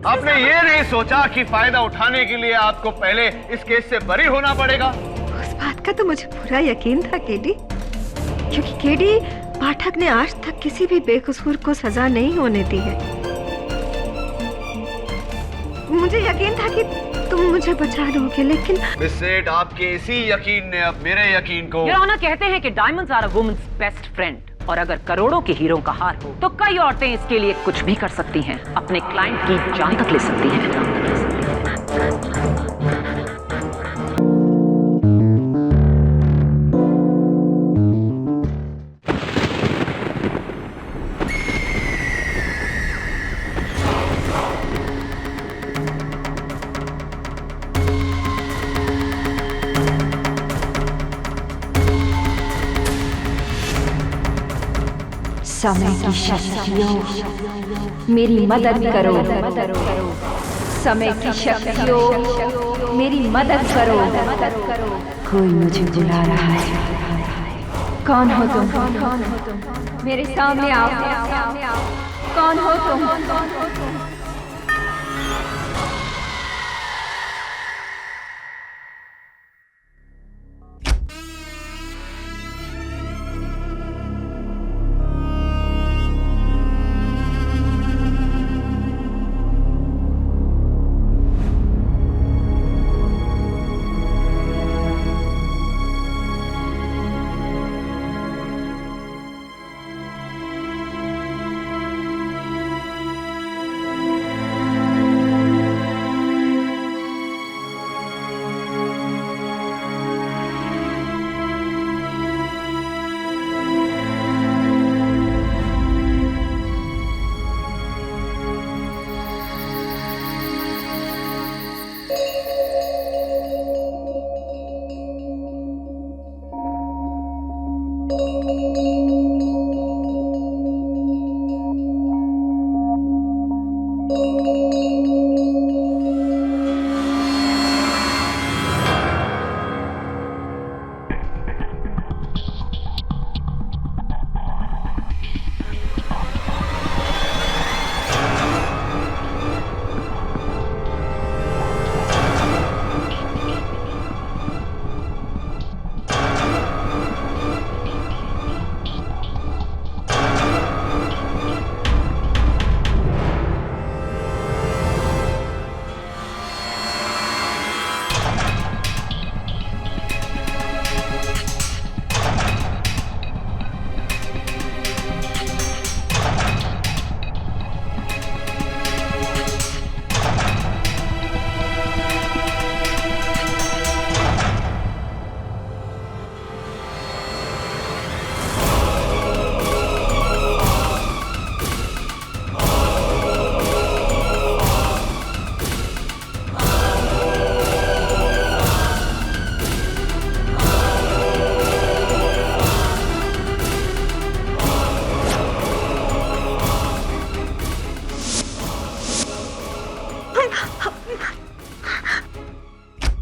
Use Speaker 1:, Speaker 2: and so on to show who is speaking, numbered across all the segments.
Speaker 1: आपने ये नहीं सोचा कि फायदा उठाने के लिए आपको पहले इस केस से बरी होना पड़ेगा?
Speaker 2: उस बात का तो मुझे पूरा यकीन था केडी, क्योंकि केडी पाठक ने आज तक किसी भी बेकसूर को सजा नहीं होने दी है। मुझे यकीन था कि तुम मुझे बचा लोगे, लेकिन
Speaker 1: मिस सेठ, आपके इसी यकीन ने अब मेरे यकीन को।
Speaker 3: योर ऑनर, कहते हैं कि diamonds are a woman's best friend, और अगर करोड़ों के हीरो का हार हो तो कई औरतें इसके लिए कुछ भी कर सकती हैं, अपने क्लाइंट की जान तक ले सकती हैं।
Speaker 4: समय की शक्तियों मेरी मदद करो, समय की शक्तियों मेरी मदद करो। कोई मुझे बुला रहा है। कौन हो तुम? मेरे सामने आओ। कौन हो तुम?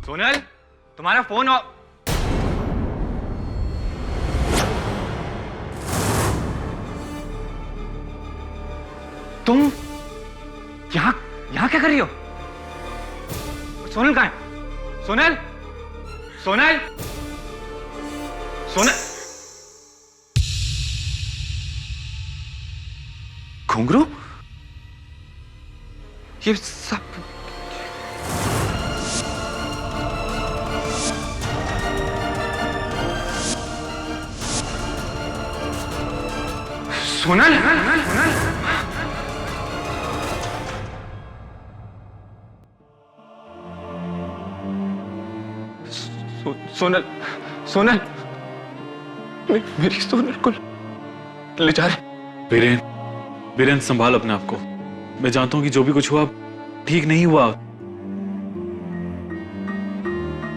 Speaker 1: सोनल, तुम्हारा फोन तुम यहाँ क्या कर रही हो? सोनल कहाँ है? सोनल, सोनल, सोनल। घुंघरू? ये सब सोनल, सोनल, सोनल, मेरी सोनल को ले जा रहे।
Speaker 5: वीरेन, वीरेन संभाल अपने आप को। मैं जानता हूं कि जो भी कुछ हुआ ठीक नहीं हुआ।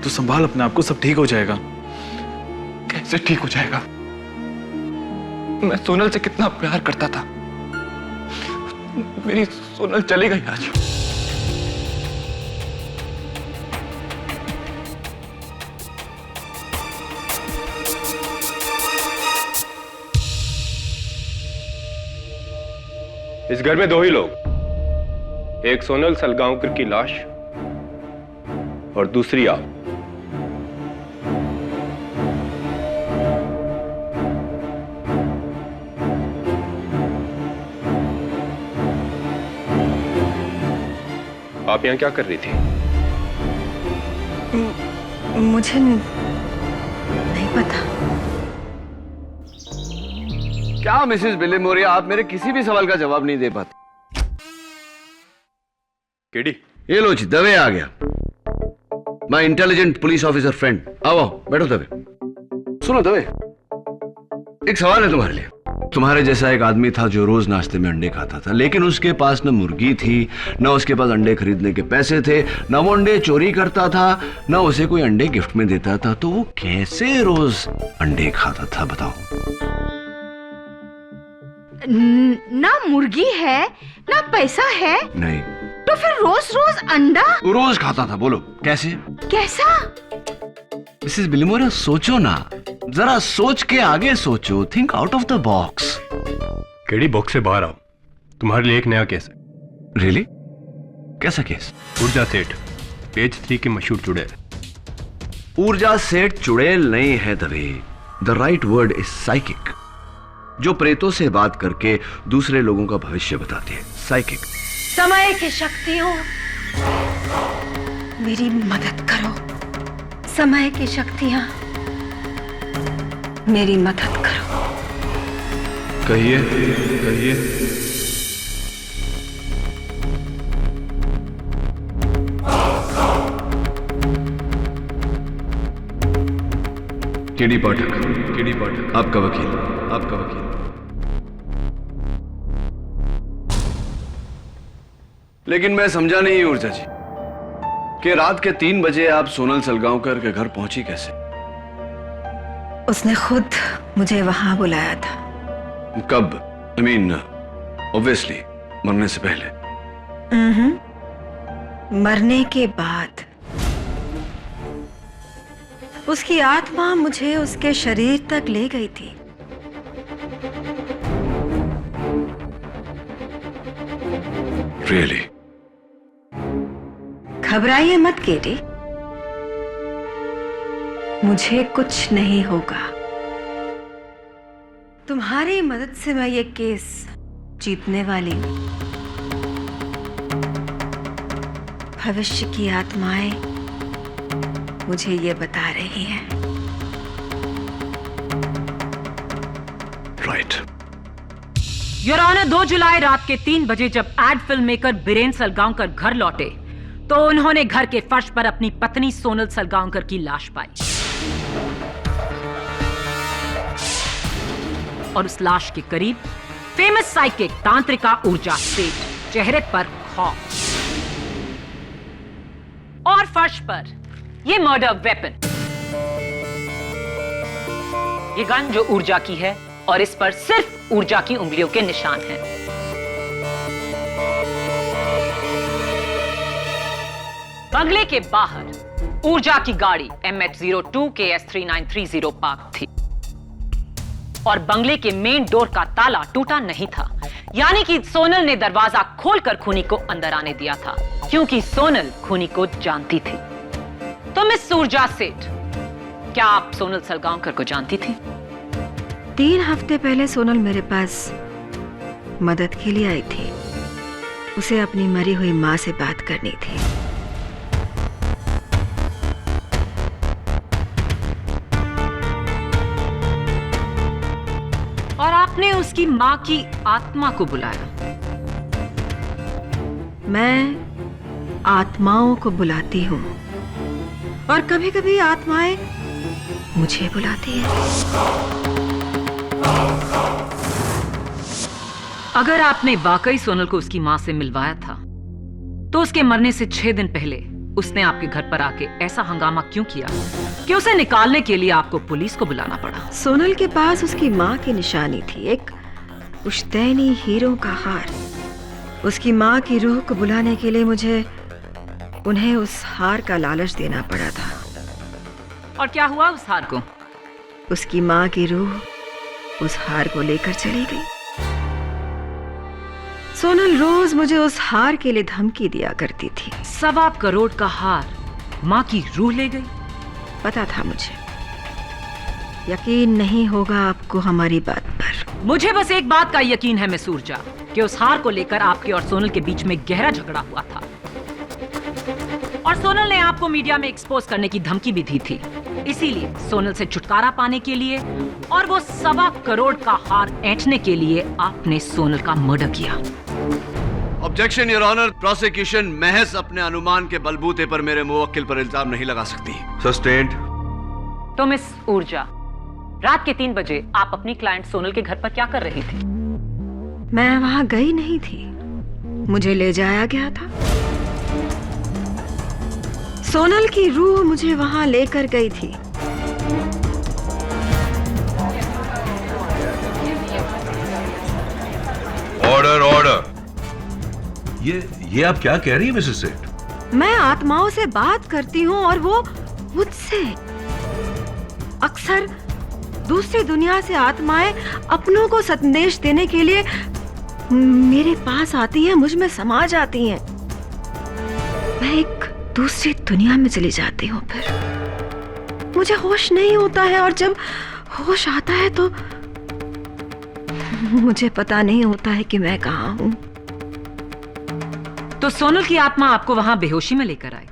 Speaker 5: तो संभाल अपने आप को, सब ठीक हो जाएगा।
Speaker 1: कैसे ठीक हो जाएगा? मैं सोनल से कितना प्यार करता था। मेरी सोनल चली गई आज। इस घर में दो ही लोग,
Speaker 6: एक सोनल सलगांवकर की लाश और दूसरी आप। आप यहां क्या कर रही थी?
Speaker 2: मुझे नहीं पता।
Speaker 7: क्या मिसेस बिलीमोरिया, आप मेरे किसी भी सवाल का जवाब नहीं दे पाते।
Speaker 6: केडी,
Speaker 7: ये लो जी, दवे आ गया। My intelligent police officer friend. आओ बैठो दवे। सुनो दवे, एक सवाल है तुम्हारे लिए। तुम्हारे जैसा एक आदमी था जो रोज नाश्ते में अंडे खाता था, लेकिन उसके पास न मुर्गी थी, न उसके पास अंडे खरीदने के पैसे थे, न वो अंडे चोरी करता था, न उसे कोई अंडे गिफ्ट में देता था। तो वो कैसे रोज अंडे खाता था बताओ?
Speaker 4: ना मुर्गी है ना पैसा है,
Speaker 7: नहीं
Speaker 4: तो फिर रोज रोज अंडा
Speaker 7: वो रोज खाता था। बोलो कैसे?
Speaker 4: कैसा?
Speaker 7: मिसेस बिलीमोरिया सोचो ना, जरा सोच के आगे सोचो। Think out of the box.
Speaker 6: KD, box से बाहर आओ। तुम्हारे लिए एक नया केस है।
Speaker 7: रियली? कैसा केस?
Speaker 6: ऊर्जा सेठ, पेज 3 के मशहूर चुड़ैल।
Speaker 7: ऊर्जा सेठ चुड़ैल नहीं है Dave. The right word is psychic, जो प्रेतों से बात करके दूसरे लोगों का भविष्य बताती है। साइकिक।
Speaker 2: समय की शक्तियों, मेरी मदद करो। समय की शक्तियां, मेरी मदद करो।
Speaker 7: कहिए कहिए। केडी पाठक, केडी पाठक, आपका वकील, आपका वकील। लेकिन मैं समझा नहीं ऊर्जा जी कि रात के 3 बजे आप सोनल सलगांवकर के घर पहुंची कैसे?
Speaker 2: उसने खुद मुझे वहां बुलाया था।
Speaker 7: कब? आई मीन ऑब्वियसली मरने से पहले।
Speaker 2: मरने के बाद उसकी आत्मा मुझे उसके शरीर तक ले गई थी।
Speaker 7: रियली?
Speaker 2: घबराइए मत केडी, मुझे कुछ नहीं होगा। तुम्हारी मदद से मैं ये केस जीतने वाली हूं। भविष्य की आत्माएं मुझे ये बता रही हैं।
Speaker 7: राइट।
Speaker 3: योर ऑनर, 2 जुलाई रात के 3 बजे जब ad film maker Biren Salgaonkar घर लौटे तो उन्होंने घर के फर्श पर अपनी पत्नी सोनल सलगांवकर की लाश पाई और उस लाश के करीब फेमस साइकिक तांत्रिका ऊर्जा सेठ, चेहरे पर खौफ और फर्श पर ये मर्डर वेपन, ये गन जो ऊर्जा की है और इस पर सिर्फ ऊर्जा की उंगलियों के निशान हैं। बंगले के बाहर ऊर्जा की गाड़ी MH02 KS3930 पार्क थी और बंगले के मेन डोर का ताला टूटा नहीं था, यानी कि सोनल ने दरवाजा खोलकर खूनी को अंदर आने दिया था, क्योंकि सोनल खूनी को जानती थी। तो मिस ऊर्जा सेठ, क्या आप सोनल सलगांवकर को जानती थी?
Speaker 2: 3 हफ्ते पहले सोनल मेरे पास मदद के लिए आई थी। उसे अपनी मरी हुई मां से बात करनी थी।
Speaker 3: और आपने उसकी मां की आत्मा को बुलाया।
Speaker 2: मैं आत्माओं को बुलाती हूं और कभी-कभी आत्माएं मुझे बुलाती हैं।
Speaker 3: अगर आपने वाकई सोनल को उसकी मां से मिलवाया था, तो उसके मरने से 6 दिन पहले उसने आपके घर पर आके ऐसा हंगामा क्यों किया कि उसे निकालने के लिए आपको पुलिस को बुलाना पड़ा?
Speaker 2: सोनल के पास उसकी मां की निशानी थी, एक पुश्तैनी हीरों का हार। उसकी मां की रूह को बुलाने के लिए मुझे उन्हें उस हार का लालच देना पड़ा था।
Speaker 3: और क्या हुआ उस हार को?
Speaker 2: उसकी मां की रूह उस हार को लेकर चली गई। सोनल रोज मुझे उस हार के लिए धमकी दिया करती थी।
Speaker 3: 1.25 करोड़ का हार माँ की रूह ले गई।
Speaker 2: पता था मुझे, यकीन नहीं होगा आपको हमारी बात पर।
Speaker 3: मुझे बस एक बात का यकीन है मिस ऊर्जा, कि उस हार को लेकर आपके और सोनल के बीच में गहरा झगड़ा हुआ था और सोनल ने आपको मीडिया में एक्सपोज करने की धमकी भी दी थी। इसीलिए सोनल से छुटकारा पाने के लिए और वो 1.25 करोड़ का हार ऐंठने के लिए आपने सोनल का मर्डर किया।
Speaker 7: Objection your honour. प्रोसिक्यूशन महज अपने अनुमान के बलबूते पर मेरे मुवक्किल पर इल्जाम नहीं लगा सकती। सस्टेन्ड।
Speaker 3: तो मिस ऊर्जा, रात के 3 बजे आप अपनी क्लाइंट सोनल के घर पर क्या कर रही थी?
Speaker 2: मैं वहां गई नहीं थी, मुझे ले जाया गया था। सोनल की रूह मुझे वहां लेकर गई थी।
Speaker 8: Order order. ये आप क्या कह रही हैं मिसेस सेठ?
Speaker 2: मैं आत्माओं से बात करती हूँ और वो मुझसे। अक्सर दूसरी दुनिया से आत्माएं अपनों को संदेश देने के लिए मेरे पास आती हैं, मुझ में समा जाती हैं। मैं एक दूसरी दुनिया में चली जाती हूँ, फिर मुझे होश नहीं होता है और जब होश आता है तो मुझे पता नहीं होता है कि मैं कहाँ हूँ।
Speaker 3: तो सोनल की आत्मा आपको वहां बेहोशी में लेकर आई?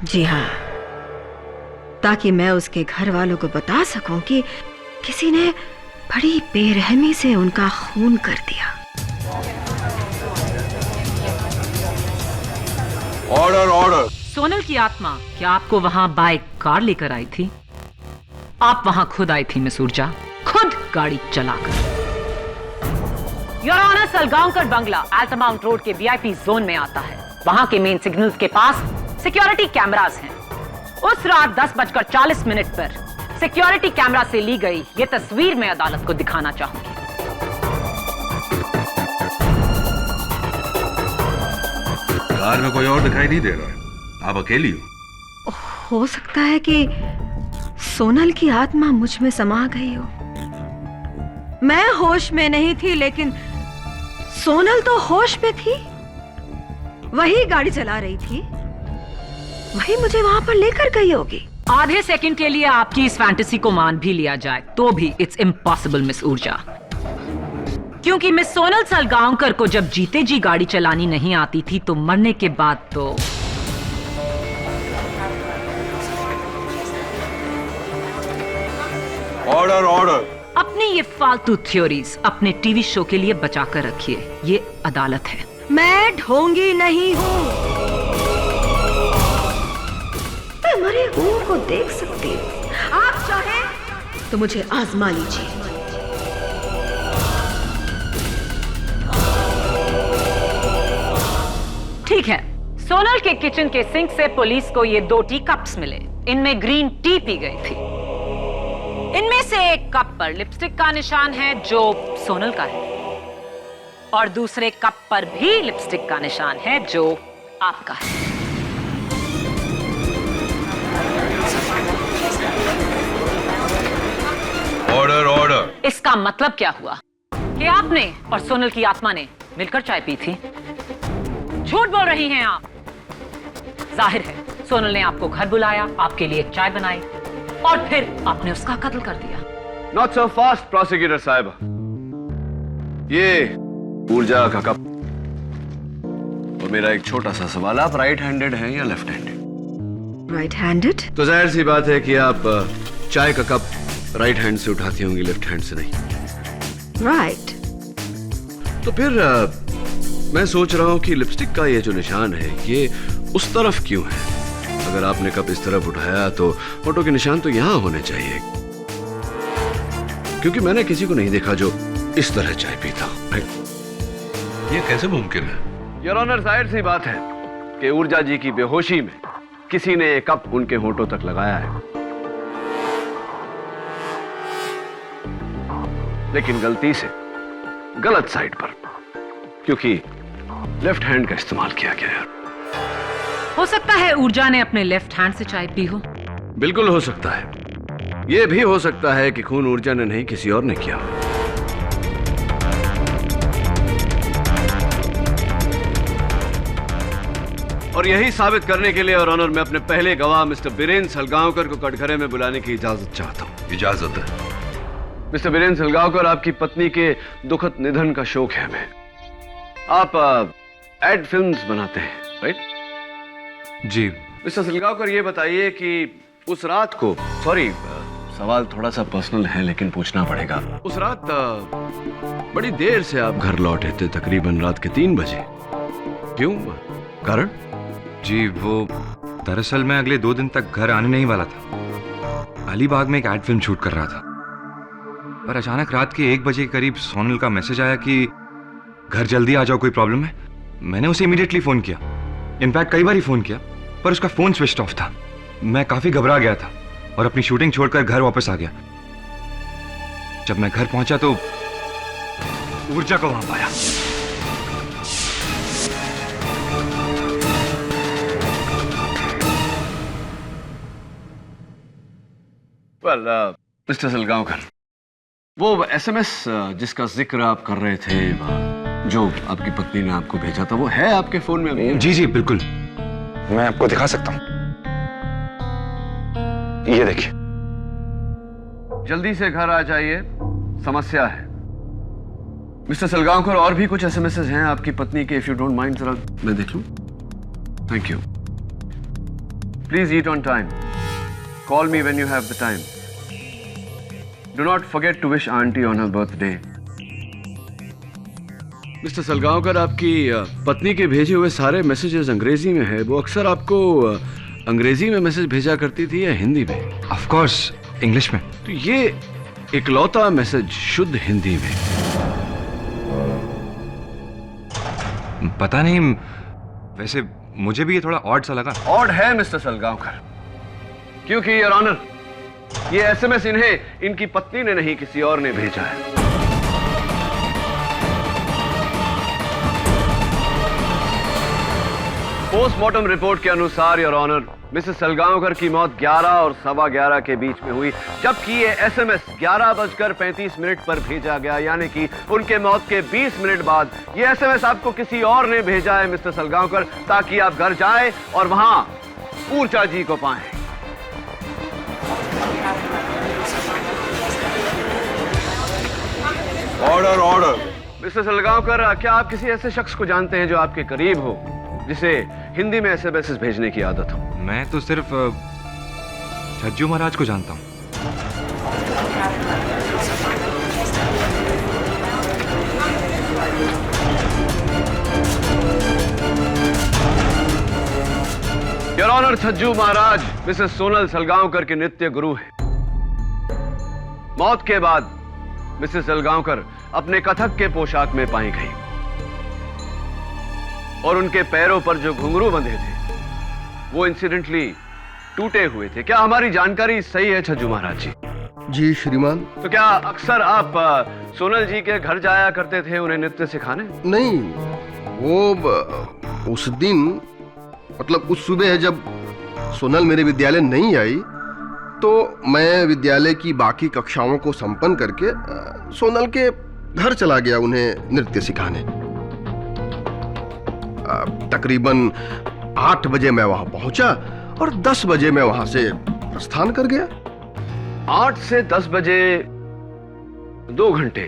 Speaker 2: जी हाँ, ताकि मैं उसके घर वालों को बता सकूं कि किसी ने बड़ी बेरहमी से उनका खून कर दिया।
Speaker 8: Order order.
Speaker 3: सोनल की आत्मा क्या आपको वहां बाय कार लेकर आई थी? आप वहां खुद आई थी मिस ऊर्जा, खुद गाड़ी चलाकर। योर ऑनर, सलगांवकर बंगला अल्टामाउंट रोड के वीआईपी जोन में आता है। वहां के मेन सिग्नल्स के पास सिक्योरिटी कैमरास हैं। उस रात 10:40 पर सिक्योरिटी कैमरा से ली गई ये तस्वीर मैं अदालत को दिखाना चाहूंगी।
Speaker 8: कार में कोई और दिखाई नहीं दे रहा है, आप अकेली हो
Speaker 2: सकता है कि सोनल की आत्मा मुझ में समा गई हो। मैं होश में नहीं थी, लेकिन सोनल तो होश में थी। वही गाड़ी चला रही थी, वही मुझे वहां पर लेकर गई होगी।
Speaker 3: आधे सेकंड के लिए आपकी इस फैंटेसी को मान भी लिया जाए तो भी इट्स इम्पॉसिबल मिस ऊर्जा, क्योंकि मिस सोनल सलगांवकर को जब जीते जी गाड़ी चलानी नहीं आती थी तो मरने के बाद तो
Speaker 8: ऑर्डर ऑर्डर।
Speaker 3: अपनी ये फालतू थ्योरीज अपने टीवी शो के लिए बचा कर रखिए, ये अदालत है।
Speaker 2: मैं ढोंगी नहीं हूँ, मैं मरे हुओं को देख सकती हूँ। आप चाहें तो मुझे आजमा लीजिए।
Speaker 3: ठीक है, सोनल के किचन के सिंक से पुलिस को ये 2 टी कप्स मिले। इनमें ग्रीन टी पी गई थी। इनमें से एक कप पर लिपस्टिक का निशान है जो सोनल का है, और दूसरे कप पर भी लिपस्टिक का निशान है जो आपका है।
Speaker 8: Order order.
Speaker 3: इसका मतलब क्या हुआ कि आपने और सोनल की आत्मा ने मिलकर चाय पी थी? झूठ बोल रही हैं आप। जाहिर है सोनल ने आपको घर बुलाया, आपके लिए चाय बनाई और फिर आपने उसका कत्ल कर दिया।
Speaker 7: नॉट सो फास्ट प्रोसिक्यूटर साहब। ये ऊर्जा का कप और मेरा एक छोटा सा सवाल, आप राइट हैंडेड हैं या लेफ्ट हैंडेड?
Speaker 2: Right handed.
Speaker 7: तो जाहिर सी बात है कि आप चाय का कप राइट हैंड से उठाती होंगी, लेफ्ट हैंड से नहीं।
Speaker 2: राइट।
Speaker 7: तो फिर मैं सोच रहा हूं कि लिपस्टिक का ये जो निशान है ये उस तरफ क्यों है? अगर आपने कप इस तरफ उठाया तो फोटो के निशान तो यहां होने चाहिए, क्योंकि मैंने किसी को नहीं देखा जो इस तरह चाय पीता।
Speaker 8: ये कैसे मुमकिन है?
Speaker 7: योर ऑनर, जाहिर सी बात है कि ऊर्जा जी की बेहोशी में किसी ने एक कप उनके होठों तक लगाया है, लेकिन गलती से गलत साइड पर, क्योंकि लेफ्ट हैंड का इस्तेमाल किया गया है।
Speaker 3: हो सकता है ऊर्जा ने अपने लेफ्ट हैंड से चाय पी हो।
Speaker 7: बिल्कुल हो सकता है। यह भी हो सकता है कि खून ऊर्जा ने नहीं किसी और ने किया हो। और यही साबित करने के लिए और ऑनर मैं अपने पहले गवाह मिस्टर बीरेन सलगांवकर को कटघरे में बुलाने की इजाजत चाहता हूँ।
Speaker 8: इजाजत है।
Speaker 7: मिस्टर बीरेन सलगांवकर, आपकी पत्नी के दुखद निधन का शोक है हमें। आप एड फिल्म्स बनाते हैं, राइट?
Speaker 5: जी।
Speaker 7: मिस्टर सलगांवकर, ये बताइए कि उस रात को, सॉरी सवाल थोड़ा सा पर्सनल है लेकिन पूछना पड़ेगा, उस रात बड़ी देर से आप घर लौटे थे, तकरीबन रात के 3 बजे। क्यों? कारण?
Speaker 9: जी वो दरअसल मैं अगले 2 दिन तक घर आने नहीं वाला था। अलीबाग में एक एड फिल्म शूट कर रहा था, पर अचानक रात के 1 बजे के करीब सोनल का मैसेज आया कि घर जल्दी आ जाओ, कोई प्रॉब्लम है। मैंने उसे इमीडिएटली फोन किया, इनफैक्ट कई बार ही फोन किया, पर उसका फोन स्विच ऑफ था। मैं काफी घबरा गया था और अपनी शूटिंग छोड़कर घर वापस आ गया। जब मैं घर पहुंचा तो ऊर्जा को वहां पाया।
Speaker 7: वेल मिस्टर सलगांवकर, वो एसएमएस जिसका जिक्र आप कर रहे थे, जो आपकी पत्नी ने आपको भेजा था, वो है आपके फोन में अभी?
Speaker 9: जी जी बिल्कुल।
Speaker 1: मैं आपको दिखा सकता हूं, ये देखिए।
Speaker 7: जल्दी से घर आ जाइए, समस्या है। मिस्टर सलगांवकर, और भी कुछ एसएमएस हैं आपकी पत्नी के, इफ यू डोंट माइंड, जरा मैं देख लूं। Thank you. Please eat on time. Call me when you have the time. Do not forget to wish aunty on her birthday. Mister Salgaonkar, आपकी पत्नी के भेजे हुए सारे मैसेजेस अंग्रेजी में है। वो अक्सर आपको अंग्रेजी में मैसेज भेजा करती थी या हिंदी में?
Speaker 9: ऑफ कोर्स इंग्लिश में।
Speaker 7: तो ये इकलौता मैसेज शुद्ध हिंदी में?
Speaker 9: पता नहीं, वैसे मुझे भी ये थोड़ा ऑड सा लगा।
Speaker 7: ऑड है मिस्टर सलगांवकर, क्योंकि योर ऑनर, ये एसएमएस इन्हें इनकी पत्नी ने नहीं, किसी और ने भेजा है। पोस्टमार्टम रिपोर्ट के अनुसार योर ऑनर, मिसेस सलगांवकर की मौत 11 और 11:15 के बीच में हुई, जबकि ये एसएमएस 11:35 पर भेजा गया, यानी कि उनके मौत के 20 मिनट बाद ये एसएमएस आपको किसी और ने भेजा है मिस्टर सलगांवकर, ताकि आप घर जाएं और वहां ऊर्जा जी को पाएं।
Speaker 8: Order order.
Speaker 7: मिस्टर सलगांवकर, क्या आप किसी ऐसे शख्स को जानते हैं जो आपके करीब हो, जिसे हिंदी में एसएमएस भेजने की आदत हो?
Speaker 9: मैं तो सिर्फ छज्जू महाराज को जानता हूँ।
Speaker 7: Your honour, Chhajju Maharaj Mrs Sonal Salgaonkar के नित्य गुरु हैं। मौत के बाद मिसेस सलगांवकर अपने कथक के पोशाक में पाई गई और उनके पैरों पर जो घुंघरू बंधे थे वो इंसिडेंटली टूटे हुए थे। क्या हमारी जानकारी सही है छज्जू महाराज जी?
Speaker 10: जी श्रीमान।
Speaker 7: तो क्या अक्सर आप सोनल जी के घर जाया करते थे उन्हें नृत्य सिखाने?
Speaker 10: नहीं, वो उस दिन, मतलब उस सुबह जब सोनल मेरे विद्यालय नहीं आई, तो मैं विद्यालय की बाकी कक्षाओं को संपन्न करके सोनल के घर चला गया उन्हें नृत्य सिखाने। तकरीबन 8 बजे मैं वहां पहुंचा और 10 बजे मैं वहां से प्रस्थान कर गया।
Speaker 7: 8 से 10 बजे 2 घंटे।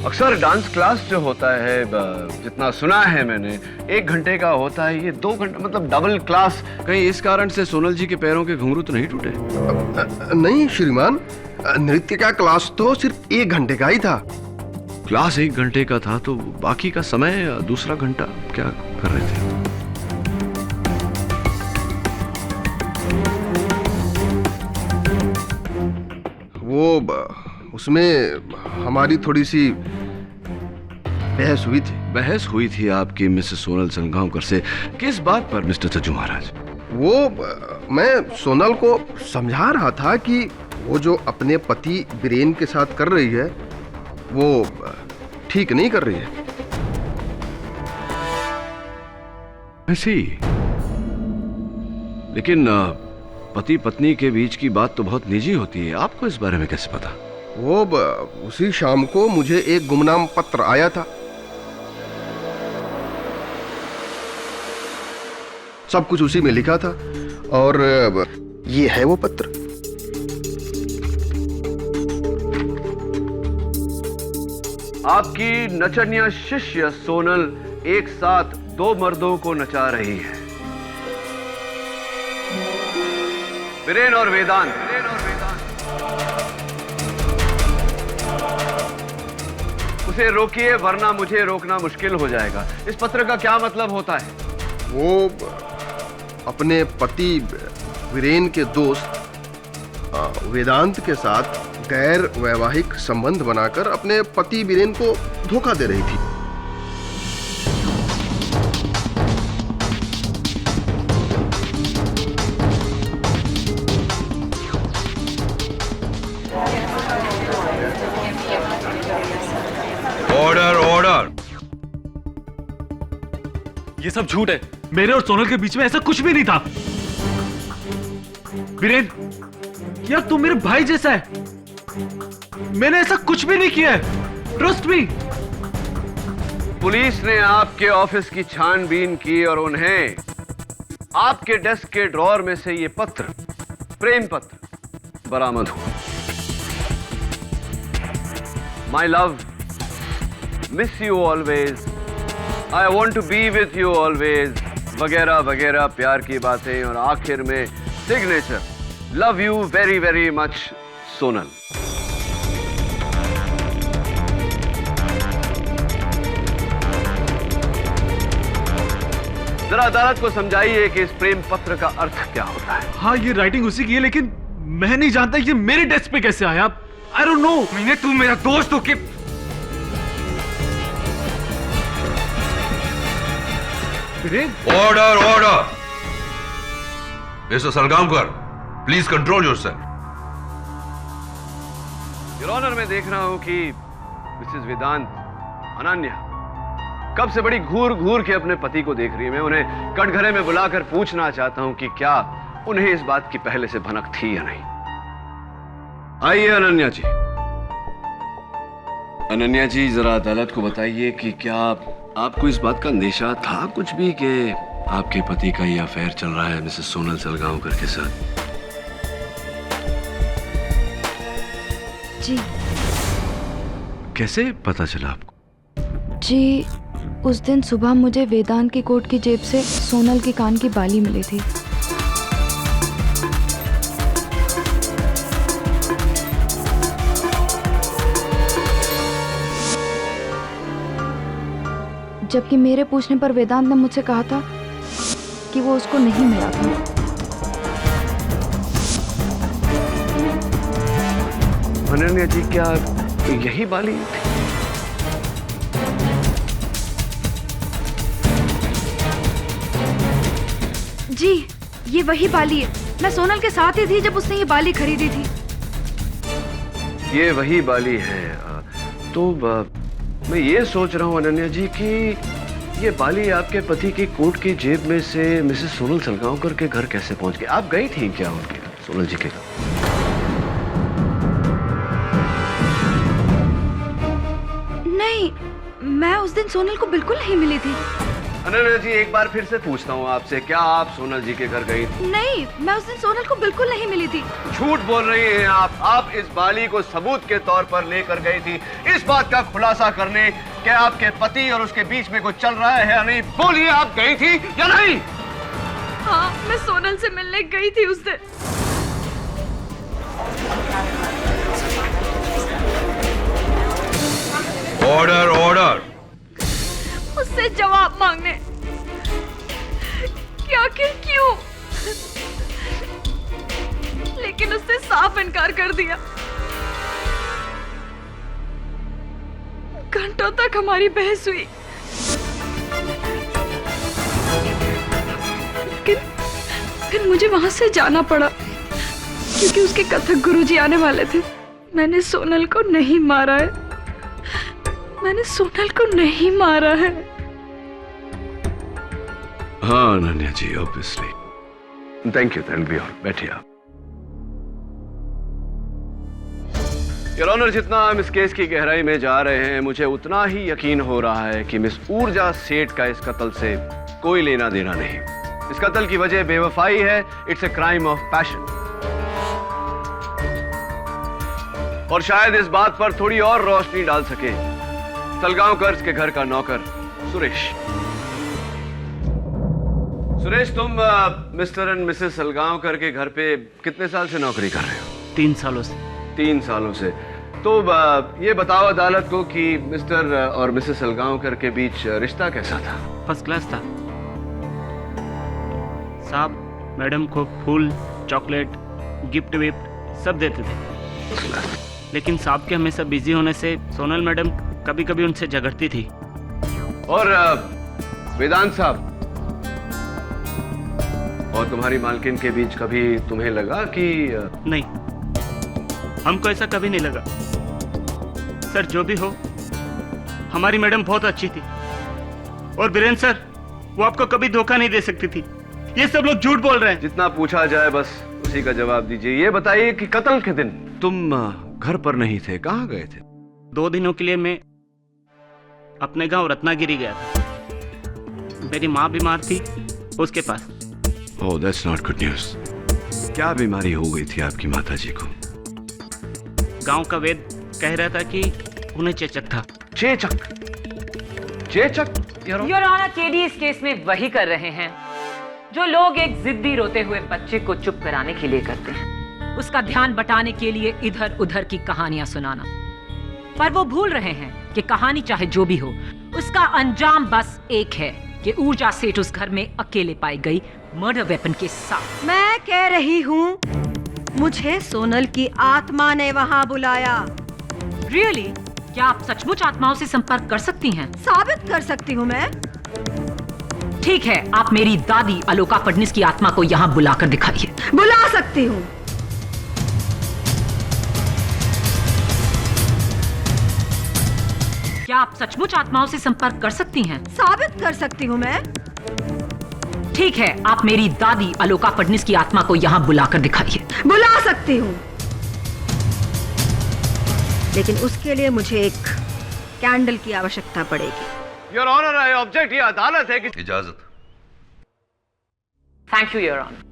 Speaker 7: अक्सर डांस क्लास जो होता है, जितना सुना है मैंने, 1 घंटे का होता है, ये 2 घंटे, मतलब डबल क्लास। कहीं इस कारण से सोनल जी के पैरों के घुंघरू तो नहीं टूटे?
Speaker 10: नहीं श्रीमान, नृत्य का क्लास तो सिर्फ 1 घंटे का ही था।
Speaker 7: क्लास 1 घंटे का था, तो बाकी का समय दूसरा घंटा क्या कर रहे थे?
Speaker 10: वो उसमें हमारी थोड़ी सी बहस हुई थी।
Speaker 7: बहस हुई थी आपकी मिसेस सोनल सलगांवकर से? किस बात पर मिस्टर छज्जू महाराज?
Speaker 10: वो मैं सोनल को समझा रहा था कि वो जो अपने पति बीरेन के साथ कर रही है वो ठीक नहीं कर रही है।
Speaker 7: ऐसी, लेकिन पति पत्नी के बीच की बात तो बहुत निजी होती है, आपको इस बारे में कैसे पता?
Speaker 10: वो उसी शाम को मुझे एक गुमनाम पत्र आया था। सब कुछ उसी में लिखा था। और ये है वो पत्र।
Speaker 7: आपकी नचनिया शिष्य सोनल एक साथ 2 मर्दों को नचा रही है, वीरेन और वेदांत। उसे रोकिए वरना मुझे रोकना मुश्किल हो जाएगा। इस पत्र का क्या मतलब होता है?
Speaker 10: वो अपने पति वीरेन के दोस्त वेदांत के साथ गैर वैवाहिक संबंध बनाकर अपने पति वीरेन को धोखा दे रही थी।
Speaker 8: Order order.
Speaker 5: ये सब झूठ है। मेरे और सोनल के बीच में ऐसा कुछ भी नहीं था। वीरेन, यार तुम मेरे भाई जैसा है। मैंने ऐसा कुछ भी नहीं किया है। Trust me.
Speaker 7: पुलिस ने आपके ऑफिस की छानबीन की और उन्हें आपके डेस्क के ड्रॉर में से ये पत्र, प्रेम पत्र, बरामद हुआ। My love, miss you always, I want to be with you always, वगैरह वगैरह प्यार की बातें, और आखिर में signature, love you very very much Sonal. जरा अदालत को समझाइए कि इस प्रेम पत्र का अर्थ क्या होता है।
Speaker 5: हाँ, ये राइटिंग उसी की है, लेकिन मैं नहीं जानता ये मेरे डेस्क पे कैसे आया। I don't know.
Speaker 9: मैंने, तू मेरा दोस्त हो के।
Speaker 8: Order order. Mister Salgaonkar, please control yourself.
Speaker 7: Your honour, मैं देख रहा हूं कि मिसेस वेदांत, अनन्या कब से बड़ी घूर घूर के अपने पति को देख रही है। मैं उन्हें कटघरे में बुलाकर पूछना चाहता हूं कि क्या उन्हें इस बात की पहले से भनक थी या नहीं। आइए अनन्या जी। अनन्या जी, जरा अदालत को बताइए कि क्या आपको इस बात का अंदेशा था कुछ भी कि आपके पति का ये अफेयर चल रहा है मिसेस सोनल सलगांवकर के साथ?
Speaker 4: जी।
Speaker 7: कैसे पता चला आपको?
Speaker 4: जी, उस दिन सुबह मुझे वेदांत की कोट की जेब से सोनल के कान की बाली मिली थी। जबकि मेरे पूछने पर वेदांत ने मुझसे कहा था कि वो उसको नहीं मिला था।
Speaker 7: अनन्या जी, क्या यही बाली थी?
Speaker 4: जी, ये वही बाली है। मैं सोनल के साथ ही थी जब उसने ये बाली खरीदी थी।
Speaker 7: ये वही बाली है। तो मैं ये सोच रहा हूँ अनन्या जी कि ये बाली आपके पति की कोट की जेब में से मिसेस सोनल सलगांवकर के घर कैसे पहुंच गई? आप गई थी क्या उनके घर, सोनल जी के घर?
Speaker 4: नहीं, मैं उस दिन सोनल को बिल्कुल नहीं मिली थी।
Speaker 7: अनन्या जी, एक बार फिर से पूछता हूँ आपसे, क्या आप सोनल जी के घर गई थी?
Speaker 4: नहीं, मैं उस दिन सोनल को बिल्कुल नहीं मिली थी।
Speaker 7: झूठ बोल रही हैं आप। आप इस बाली को सबूत के तौर पर लेकर गई थी इस बात का खुलासा करने कि आपके पति और उसके बीच में कुछ चल रहा है या नहीं। बोलिए, आप गई थी या नहीं?
Speaker 4: हाँ, मैं सोनल से मिलने गई थी उस दिन।
Speaker 8: Order order.
Speaker 4: उससे जवाब मांगने कि आखिर क्यों, लेकिन उसने साफ इनकार कर दिया। घंटों तक हमारी बहस हुई, लेकिन फिर मुझे वहां से जाना पड़ा क्योंकि उसके कथक गुरुजी आने वाले थे। मैंने सोनल को नहीं मारा है, मैंने सोनल को नहीं मारा है।
Speaker 7: हाँ Ananya ji, obviously. Thank you, that will be all. बैठिए आप। योर ऑनर, जितना हम इस केस की गहराई में जा रहे हैं, मुझे उतना ही यकीन हो रहा है कि मिस ऊर्जा सेठ का इस कत्ल से कोई लेना देना नहीं। इस कत्ल की वजह बेवफाई है। It's a crime of passion. और शायद इस बात पर थोड़ी और रोशनी डाल सके सलगांवकर के घर का नौकर सुरेश। सुरेश, तुम मिस्टर एंड मिसेस सलगांवकर के घर पे कितने साल से नौकरी कर रहे हो?
Speaker 5: 3 सालों से।
Speaker 7: 3 सालों से। तो ये बताओ अदालत को कि मिस्टर और मिसेस सलगांवकर के बीच रिश्ता कैसा था?
Speaker 5: फर्स्ट क्लास था साहब। मैडम को फूल, चॉकलेट, गिफ्ट विफ्ट सब देते थे, लेकिन साहब के हमेशा बिजी होने से सोनल मैडम कभी कभी उनसे झगड़ती थी।
Speaker 7: और वेदांत साहब और तुम्हारी मालकिन के बीच कभी तुम्हें लगा कि
Speaker 5: नहीं, हमको ऐसा कभी नहीं लगा सर। जो भी हो, हमारी मैडम बहुत अच्छी थी। और बीरेंद्र सर, वो आपको कभी धोखा नहीं दे सकती थी। ये सब लोग झूठ बोल रहे हैं।
Speaker 7: जितना पूछा जाए बस उसी का जवाब दीजिए। ये बताइए कि कत्ल के दिन तुम घर पर नहीं थे, कहाँ गए थे?
Speaker 5: 2 दिनों के लिए मैं अपने गांव रत्नागिरी गया था। मेरी माँ बीमार थी उसके पास।
Speaker 7: ओह, दैट्स नॉट गुड न्यूज़। क्या बीमारी हो गई थी आपकी माताजी को?
Speaker 5: गांव का वेद कह रहा था कि उन्हें चेचक था।
Speaker 7: चेचक? चेचक?
Speaker 3: योर ऑनर, केडी इस केस में वही कर रहे हैं जो लोग एक जिद्दी रोते हुए बच्चे को चुप कराने के लिए करते हैं, उसका ध्यान बटाने के लिए इधर उधर की कहानियां सुनाना। पर वो भूल रहे हैं कि कहानी चाहे जो भी हो, उसका अंजाम बस एक है कि ऊर्जा सेठ उस घर में अकेले पाई गई मर्डर वेपन के साथ।
Speaker 2: मैं कह रही हूँ, मुझे सोनल की आत्मा ने वहाँ बुलाया।
Speaker 3: रियली? क्या आप सचमुच आत्माओं से संपर्क कर सकती हैं?
Speaker 2: साबित कर सकती हूँ मैं।
Speaker 3: ठीक है, आप मेरी दादी अलोका फडणीस की आत्मा को यहाँ बुलाकर दिखाइए।
Speaker 2: बुला सकती हूँ।
Speaker 3: क्या आप सचमुच आत्माओं से संपर्क कर सकती हैं?
Speaker 2: साबित कर सकती हूँ मैं।
Speaker 3: ठीक है, आप मेरी दादी अलोका फडणीस की आत्मा को यहाँ बुलाकर दिखाइए।
Speaker 2: बुला सकती हूँ, लेकिन उसके लिए मुझे एक कैंडल की आवश्यकता पड़ेगी।
Speaker 7: Your honour, I object. ये अदालत है कि
Speaker 8: इजाजत।
Speaker 3: Thank you your honour.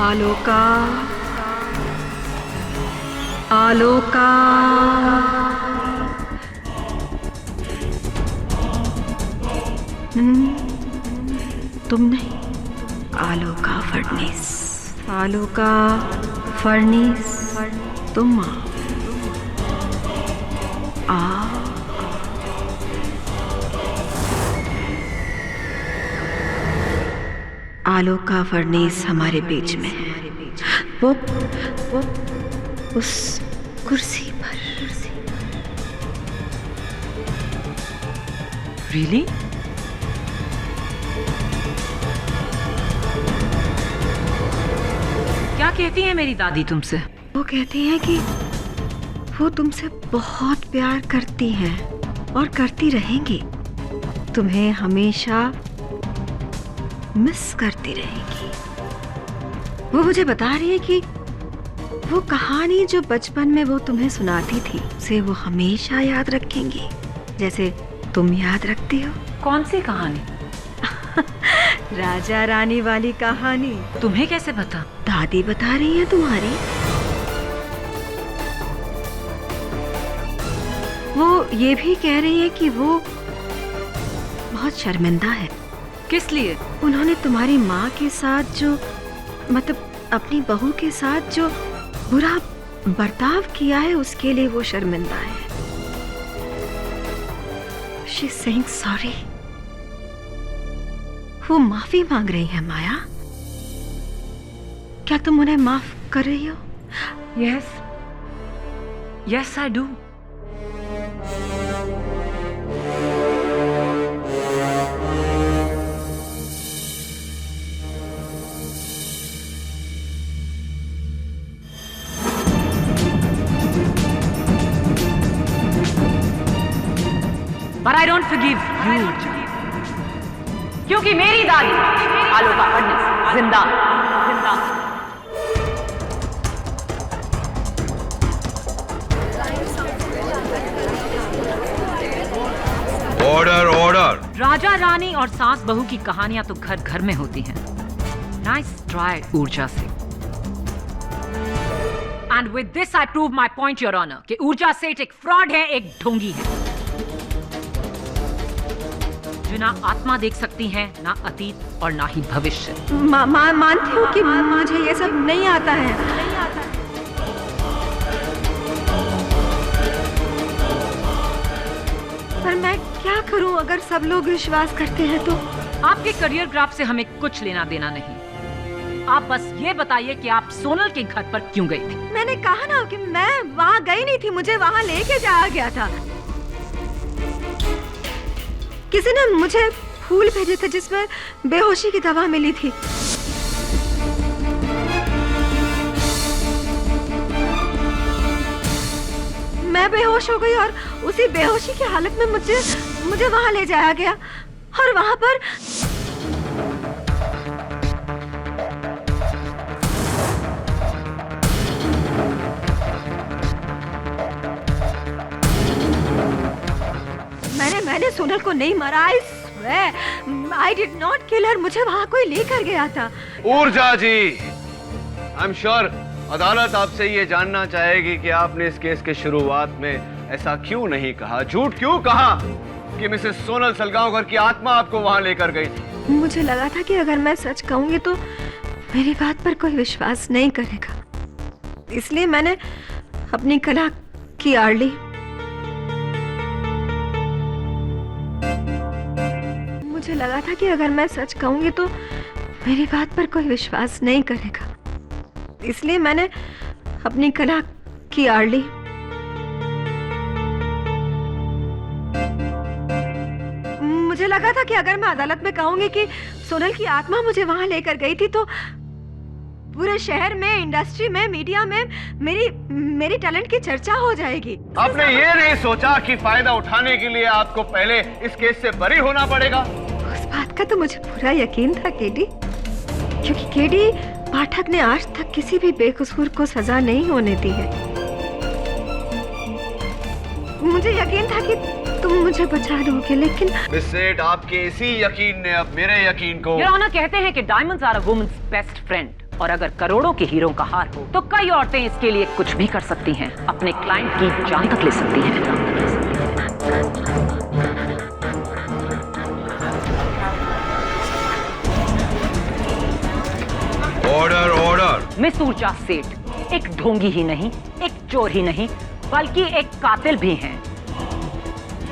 Speaker 2: Aloka, Aloka, तुम नहीं, आलोका फडणीस। आलोका फडणीस, तुम आ। आलोका फडणीस हमारे बीच में है। वो उस कुर्सी पर।
Speaker 3: रियली? क्या कहती है मेरी दादी तुमसे?
Speaker 2: वो कहती है कि वो तुमसे बहुत प्यार करती हैं और करती रहेंगी। तुम्हें हमेशा मिस करती रहेगी। वो मुझे बता रही है कि वो कहानी जो बचपन में वो तुम्हें सुनाती थी, उसे वो हमेशा याद रखेंगी, जैसे तुम याद रखती हो।
Speaker 3: कौन सी कहानी?
Speaker 2: राजा रानी वाली कहानी।
Speaker 3: तुम्हें कैसे पता?
Speaker 2: दादी बता रही है तुम्हारी। वो ये भी कह रही है कि वो बहुत शर्मिंदा है।
Speaker 3: किस लिए?
Speaker 2: उन्होंने तुम्हारी माँ के साथ जो, मतलब अपनी बहू के साथ जो बुरा बर्ताव किया है, उसके लिए वो शर्मिंदा है। She is saying sorry. वो माफी मांग रही है। माया, क्या तुम उन्हें माफ कर रही हो?
Speaker 3: Yes. Yes, I do. But I don't forgive you, क्योंकि मेरी दादी आलोका फडणवीस जिंदा जिंदा।
Speaker 8: Order order.
Speaker 3: राजा रानी और सास बहू की कहानियां तो घर घर में होती हैं। नाइस ट्राई ऊर्जा से। And with this I prove my point your honour कि ऊर्जा सेठ एक फ्रॉड है, एक ढोंगी है जो ना आत्मा देख सकती है, ना अतीत और ना ही भविष्य।
Speaker 2: मानती हूँ कि मुझे ये सब नहीं आता है। पर मैं क्या करूं अगर सब लोग विश्वास करते हैं तो?
Speaker 3: आपके करियर ग्राफ से हमें कुछ लेना देना नहीं। आप बस ये बताइए कि आप सोनल के घर पर क्यों गई थी?
Speaker 2: मैंने कहा ना कि मैं वहाँ गई नहीं थी, मुझे वहाँ लेके जाया गया था। किसी ने मुझे फूल भेजे थे जिसमें बेहोशी की दवा मिली थी। मैं बेहोश हो गई और उसी बेहोशी की हालत में मुझे वहां ले जाया गया और वहां पर मैंने सोनल को नहीं मारा। I did not kill her। मुझे वहां कोई लेकर गया था।
Speaker 7: ऊर्जा जी, आई एम श्योर अदालत आपसे ये जानना चाहेगी कि आपने इस केस के शुरुआत में ऐसा क्यों नहीं कहा, झूठ क्यों कहा कि मिसेस सोनल सलगांवकर की आत्मा आपको वहां लेकर गई थी।
Speaker 2: मुझे लगा था कि अगर मैं सच कहूंगी तो मेरी बात पर कोई विश्वास नहीं करेगा, इसलिए मैंने अपनी कला की आड़ ली। मुझे लगा था कि अगर मैं सच कहूंगी तो मेरी बात पर कोई विश्वास नहीं करेगा, इसलिए मैंने अपनी कला की आड़ ली। मुझे लगा था कि अगर मैं अदालत में कहूंगी कि सोनल की आत्मा मुझे वहां लेकर गई थी तो पूरे शहर में, इंडस्ट्री में, मीडिया में मेरी टैलेंट की चर्चा हो जाएगी।
Speaker 7: आपने ये नहीं सोचा कि फायदा उठाने के लिए आपको पहले इस केस से बरी होना पड़ेगा?
Speaker 2: उस बात का तो मुझे पूरा यकीन था केडी, क्योंकि केडी पाठक ने आज तक किसी भी बेकसूर को सजा नहीं होने दी है। मुझे यकीन था कि तुम मुझे बचा लोगे, लेकिन
Speaker 7: मिस सेठ, आपके इसी यकीन ने अब मेरे यकीन को।
Speaker 3: योर ऑनर कहते हैं कि diamonds are a woman's best friend, और अगर करोड़ों के हीरों का हार हो तो कई औरतें इसके लिए कुछ भी कर सकती हैं, अपने क्लाइंट की जान तक ले सकती हैं।
Speaker 8: Order order.
Speaker 3: मिस ऊर्जा सेठ एक ढोंगी ही नहीं, एक चोर ही नहीं, बल्कि एक कातिल भी हैं,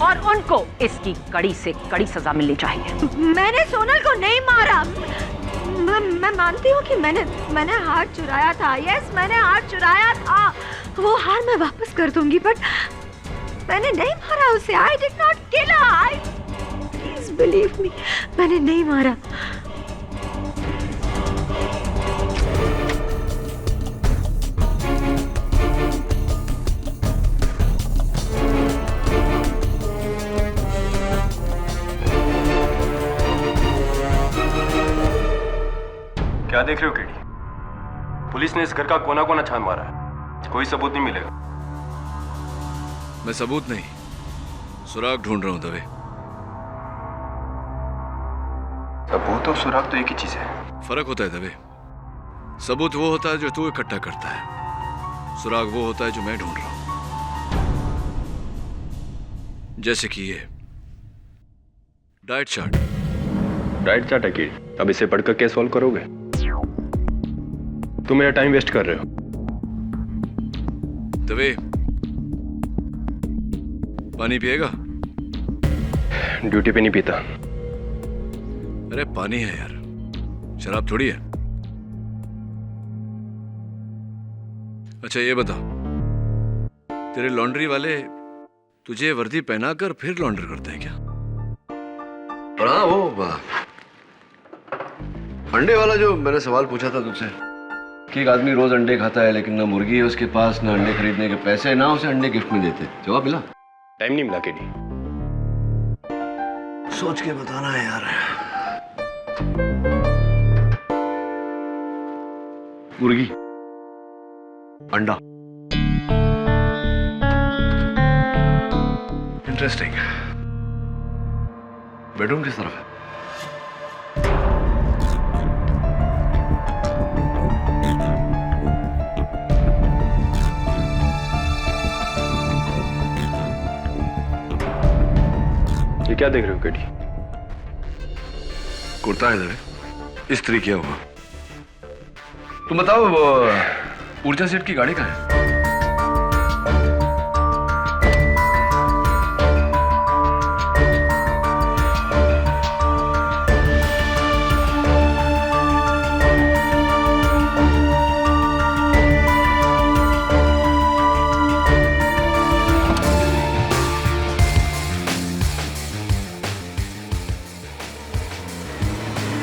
Speaker 3: और उनको इसकी कड़ी से कड़ी सजा मिलनी चाहिए।
Speaker 2: मैंने सोनल को नहीं मारा। मैं मानती हूँ कि मैंने हार चुराया था। यस, मैंने हार चुराया था। वो हार मैं वापस कर दूंगी, बट मैंने नहीं मारा उसे। I did not kill her। Please believe me, मैंने नहीं मारा।
Speaker 11: क्या देख रहे हो केडी? पुलिस ने इस घर का कोना कोना छान मारा है, कोई सबूत नहीं मिलेगा।
Speaker 7: मैं सबूत नहीं, सुराग ढूंढ रहा हूं दवे।
Speaker 11: सबूत और सुराग तो एक ही चीज है।
Speaker 7: फर्क होता है दवे। सबूत वो होता है जो तू इकट्ठा करता है, सुराग वो होता है जो मैं ढूंढ रहा हूं। जैसे कि ये डाइट चार्ट।
Speaker 11: डाइट चार्ट है केडी, अब इसे पढ़कर कैसे सॉल्व करोगे? तुम मेरा टाइम वेस्ट कर रहे हो।
Speaker 7: दवे, पानी पिएगा?
Speaker 11: ड्यूटी पे नहीं पीता।
Speaker 7: अरे पानी है यार, शराब थोड़ी है। अच्छा ये बता, तेरे लॉन्ड्री वाले तुझे वर्दी पहनाकर फिर लॉन्ड्री करते हैं क्या? हाँ, वो अंडे वाला जो मैंने सवाल पूछा था तुझसे कि एक आदमी रोज अंडे खाता है लेकिन ना मुर्गी है उसके पास, ना अंडे खरीदने के पैसे, ना उसे अंडे गिफ्ट में देते, जवाब मिला?
Speaker 11: टाइम नहीं मिला केडी।
Speaker 7: सोच के बताना है यार। मुर्गी, अंडा, इंटरेस्टिंग। बेडरूम किस तरफ है?
Speaker 11: ये क्या देख रहे हो केटी?
Speaker 7: कुर्ता है इस्त्री किया हुआ। तुम बताओ वो ऊर्जा सेठ की गाड़ी कहाँ है?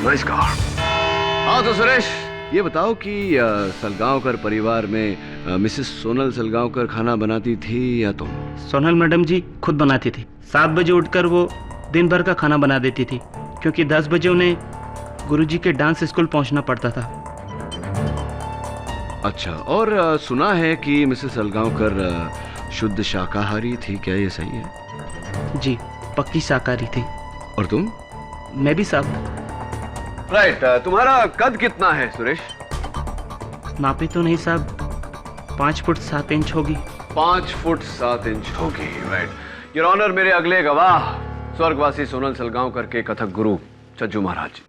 Speaker 7: Nice car. हाँ तो सुरेश, ये बताओ कि सलगांवकर परिवार में मिसेस सोनल सलगांवकर खाना बनाती थी या तुम?
Speaker 5: सोनल मैडम जी खुद बनाती थी। 7 बजे उठकर वो दिन भर का खाना बना देती थी, क्योंकि 10 बजे उन्हें गुरुजी के डांस स्कूल पहुंचना पड़ता था।
Speaker 7: अच्छा, और सुना है कि मिसेस सलगांवकर शुद्ध शाकाहारी थी, क्या ये सही है?
Speaker 5: जी, पक्की शाकाहारी थी।
Speaker 7: और तुम?
Speaker 5: मैं भी साहब।
Speaker 7: राइट। तुम्हारा कद कितना है सुरेश?
Speaker 5: नापी तो नहीं साहब, 5 फुट 7 इंच होगी।
Speaker 7: 5 फुट 7 इंच होगी। राइट। योर ऑनर, मेरे अगले गवाह स्वर्गवासी सोनल सलगांवकर के कथक गुरु चज्जू महाराज जी।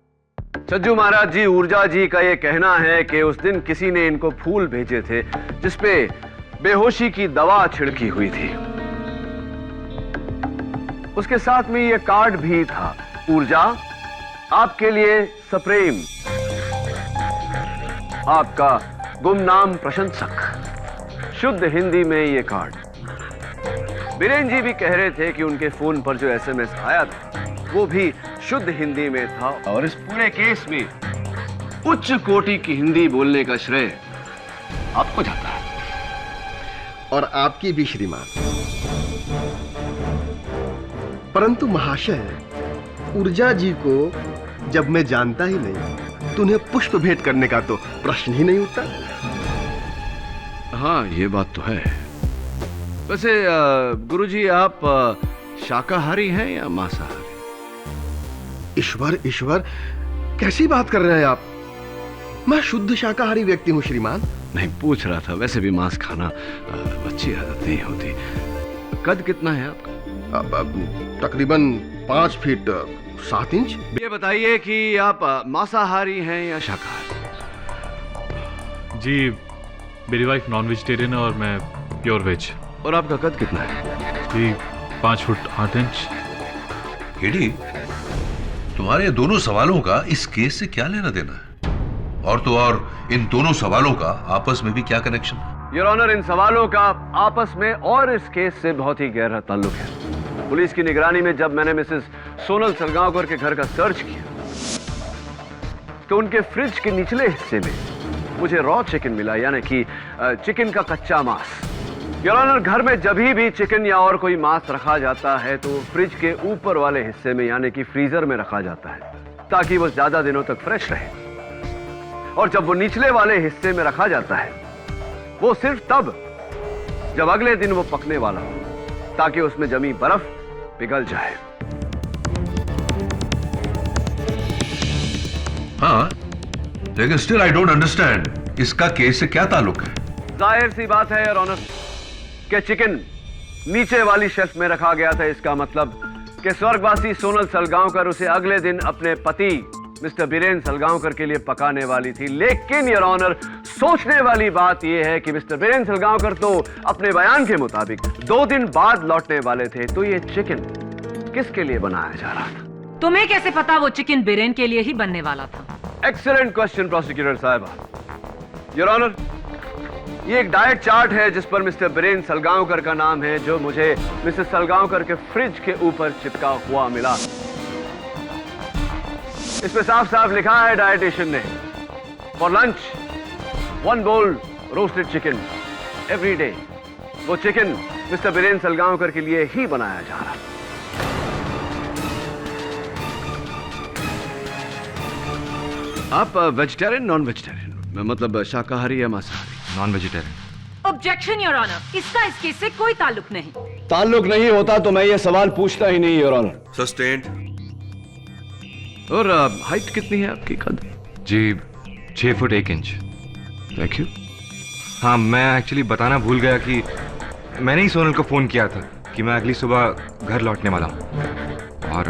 Speaker 7: चज्जू महाराज जी, ऊर्जा जी का ये कहना है कि उस दिन किसी ने इनको फूल भेजे थे जिसपे बेहोशी की दवा छिड़की हुई थी। उसके साथ में ये कार्ड भी था, ऊर्जा आपके लिए सप्रेम, आपका गुमनाम प्रशंसक। शुद्ध हिंदी में ये कार्ड। बीरेन जी भी कह रहे थे कि उनके फोन पर जो एसएमएस आया था वो भी शुद्ध हिंदी में था, और इस पूरे केस में उच्च कोटि की हिंदी बोलने का श्रेय आपको जाता है।
Speaker 10: और आपकी भी श्रीमान। परंतु महाशय, ऊर्जा जी को जब मैं जानता ही नहीं तो उन्हें पुष्प भेंट करने का तो प्रश्न ही नहीं उठता।
Speaker 7: हाँ, ये बात तो है। वैसे गुरुजी, आप शाकाहारी हैं या मांसाहारी?
Speaker 10: ईश्वर ईश्वर, कैसी बात कर रहे हैं आप? मैं शुद्ध शाकाहारी व्यक्ति हूँ श्रीमान।
Speaker 7: नहीं, पूछ रहा था। वैसे भी मांस खाना अच्छी आदत नहीं होती। कद कितना है आपका?
Speaker 10: तकरीबन 5 फीट 7 इंच।
Speaker 7: ये बताइए कि आप मांसाहारी हैं या शाकाहारी?
Speaker 12: जी, मेरी वाइफ नॉन वेजिटेरियन है और मैं प्योर वेज।
Speaker 7: और आपका कद कितना है?
Speaker 12: जी, 5 फुट 8 इंच।
Speaker 8: केडी, तुम्हारे दोनों सवालों का इस केस से क्या लेना देना है? और तो और इन दोनों सवालों का आपस में भी क्या कनेक्शन?
Speaker 7: योर ऑनर, इन सवालों का आपस में और इस केस से बहुत ही गहरा ताल्लुक है। पुलिस की निगरानी में जब मैंने मिसेस सोनल सलगांवकर के घर का सर्च किया तो उनके फ्रिज के निचले हिस्से में मुझे रॉ चिकन मिला, यानी कि चिकन का कच्चा मांस। योर ऑनर, घर में जब भी चिकन या और कोई मांस रखा जाता है तो फ्रिज के ऊपर वाले हिस्से में, यानी कि फ्रीजर में रखा जाता है ताकि वो ज्यादा दिनों तक फ्रेश रहे। और जब वो निचले वाले हिस्से में रखा जाता है वो सिर्फ तब जब अगले दिन वो पकने वाला हो, ताकि उसमें जमी बर्फ पिघल जाए।
Speaker 8: हाँ, लेकिन स्टिल आई डोंट अंडरस्टैंड, इसका केस से क्या ताल्लुक है?
Speaker 7: जाहिर सी बात है योर ऑनर कि चिकन नीचे वाली शेल्फ में रखा गया था। इसका मतलब कि स्वर्गवासी सोनल सलगांवकर उसे अगले दिन अपने पति मिस्टर बीरेन सलगांवकर के लिए पकाने वाली थी। लेकिन योर ऑनर, सोचने वाली बात यह है कि मिस्टर बीरेन सलगांवकर तो अपने बयान के मुताबिक 2 दिन बाद लौटने वाले थे, तो ये चिकन किसके लिए बनाया जा रहा था?
Speaker 3: तुम्हें कैसे पता वो चिकन बीरेन के लिए ही बनने वाला था?
Speaker 7: एक्सीलेंट क्वेश्चन प्रोसिक्यूटर साहब। योर ऑनर, ये एक डाइट चार्ट है जिस पर मिस्टर बीरेन सलगांवकर का नाम है, जो मुझे मिसेस सलगांवकर के फ्रिज के ऊपर चिपका हुआ मिला। इसमें साफ साफ लिखा है डाइटिशियन ने, for lunch 1 bowl roasted chicken every day. वो चिकन मिस्टर बीरेन सलगांवकर के लिए ही बनाया जा रहा। आप वेजिटेरियन नॉन वेजिटेरियन, मतलब शाकाहारी या मांसाहारी?
Speaker 9: Non vegetarian.
Speaker 3: Objection your honour, इसका इस केस से कोई ताल्लुक नहीं।
Speaker 7: ताल्लुक नहीं होता तो मैं ये सवाल पूछता ही नहीं, योर ऑनर।
Speaker 8: सस्टेन्ड।
Speaker 7: और हाइट कितनी है आपकी? कद?
Speaker 9: जी 6 फुट 1 इंच।
Speaker 7: Thank you.
Speaker 9: हाँ, मैं एक्चुअली बताना भूल गया कि मैंने ही सोनल को फ़ोन किया था कि मैं अगली सुबह घर लौटने वाला हूँ, और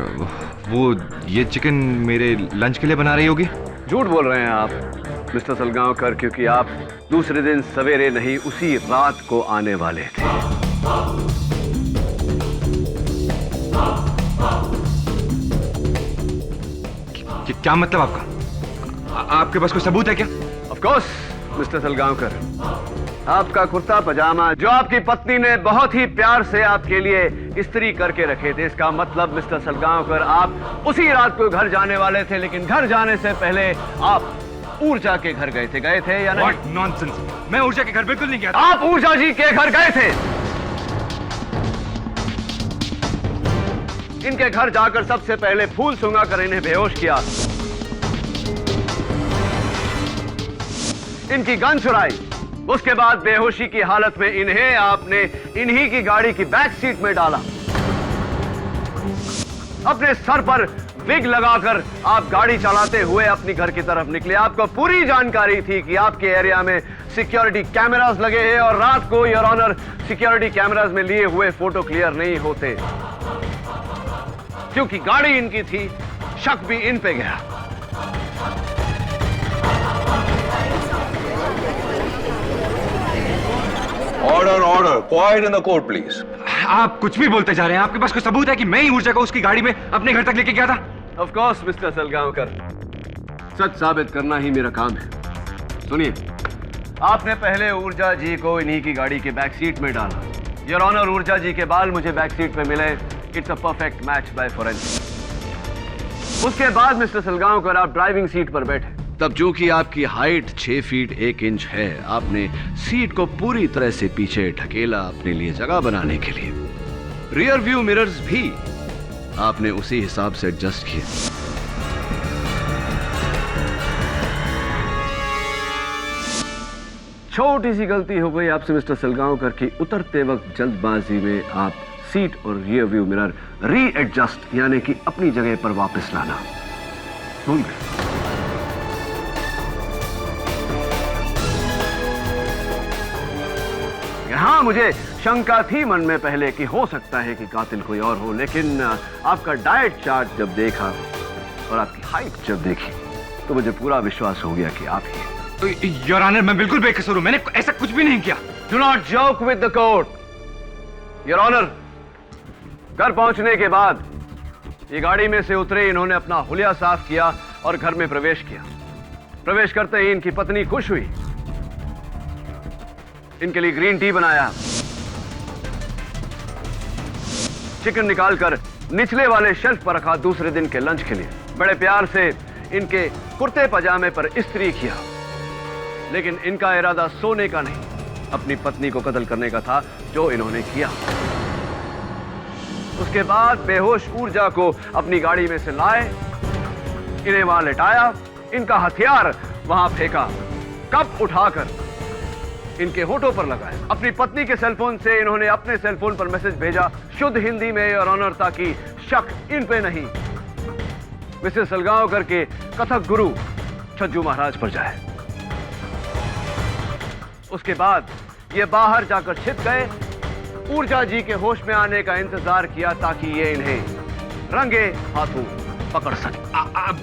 Speaker 9: वो ये चिकन मेरे लंच के लिए बना रही होगी।
Speaker 7: झूठ बोल रहे हैं आप मिस्टर सलगांवकर, क्योंकि आप दूसरे दिन सवेरे नहीं उसी रात को आने वाले थे।
Speaker 9: क्या मतलब आपका? आपके पास कोई सबूत है क्या?
Speaker 7: ऑफ कोर्स मिस्टर सलगांवकर, आपका कुर्ता पजामा जो आपकी पत्नी ने बहुत ही प्यार से आपके लिए इस्त्री करके रखे थे, इसका मतलब मिस्टर सलगांवकर आप उसी रात को घर जाने वाले थे, लेकिन घर जाने से पहले आप ऊर्जा के घर गए थे या नहीं?
Speaker 9: What nonsense! मैं ऊर्जा के घर बिल्कुल नहीं गया था।
Speaker 7: आप ऊर्जा जी के घर गए थे। इनके घर जाकर सबसे पहले फूल सुंगा कर इन्हें बेहोश किया, इनकी गन चुराई, उसके बाद बेहोशी की हालत में इन्हें आपने इन्हीं की गाड़ी की बैक सीट में डाला, अपने सर पर विग लगाकर आप गाड़ी चलाते हुए अपनी घर की तरफ निकले। आपको पूरी जानकारी थी कि आपके एरिया में सिक्योरिटी कैमरास लगे हैं और रात को योर ऑनर सिक्योरिटी कैमरास में लिए हुए फोटो क्लियर नहीं होते, क्योंकि गाड़ी इनकी थी, शक भी इन पे गया।
Speaker 8: Order order, quite in the court please.
Speaker 9: आप कुछ भी बोलते जा रहे हैं। आपके पास कोई सबूत है कि मैं ही ऊर्जा को उसकी गाड़ी में अपने घर तक लेके गया था?
Speaker 7: ऑफ कोर्स मिस्टर सलगांवकर, सच साबित करना ही मेरा काम है। सुनिए, आपने पहले ऊर्जा जी को इन्हीं की गाड़ी के बैक सीट में डाला। योर ऑनर, ऊर्जा जी के बाल मुझे बैक सीट पे मिले। It's a perfect match by forensic. उसके बाद मिस्टर सलगांवकर आप ड्राइविंग सीट पर बैठे। तब जो कि आपकी हाइट 6 फीट 1 इंच है, आपने सीट को पूरी तरह से पीछे ढकेला अपने लिए जगह बनाने के लिए। रियर व्यू मिरर्स भी आपने उसी हिसाब से एडजस्ट किए। छोटी सी गलती हो गई आपसे मिस्टर सलगांवकर की, उतरते वक्त जल्दबाजी में आप सीट और रियर व्यू मिरर रीएडजस्ट यानी कि अपनी जगह पर वापस लाना भूल गए। हाँ, मुझे शंका थी मन में पहले कि हो सकता है कि कातिल कोई और हो, लेकिन आपका डाइट चार्ट जब देखा और आपकी हाइट जब देखी तो मुझे पूरा विश्वास हो गया कि आप ही।
Speaker 9: योर ऑनर, मैं बिल्कुल बेकसूर हूं। मैंने ऐसा कुछ भी नहीं किया।
Speaker 7: Do not joke with the court. Your honour, घर पहुंचने के बाद ये गाड़ी में से उतरे, इन्होंने अपना हुलिया साफ किया और घर में प्रवेश किया। प्रवेश करते ही इनकी पत्नी खुश हुई, इनके लिए ग्रीन टी बनाया, चिकन निकालकर निचले वाले शेल्फ पर रखा दूसरे दिन के लंच के लिए। बड़े प्यार से इनके कुर्ते पजामे पर इस्त्री किया, लेकिन इनका इरादा सोने का नहीं, अपनी पत्नी को कत्ल करने का था, जो इन्होंने किया। उसके बाद बेहोश ऊर्जा को अपनी गाड़ी में से लाए, इन्हें वहां लेटाया, इनका हथियार वहां फेंका, कप उठाकर इनके होठों पर लगाया। अपनी पत्नी के सेलफोन से इन्होंने अपने सेलफोन पर मैसेज भेजा शुद्ध हिंदी में, योर ऑनर, ताकि शक इन पे नहीं, मिस्टर सलगांवकर के कथक गुरु छज्जू महाराज पर जाए। उसके बाद ये बाहर जाकर छिप गए, ऊर्जा जी के होश में आने का इंतजार किया ताकि ये इन्हें रंगे हाथों पकड़ सके।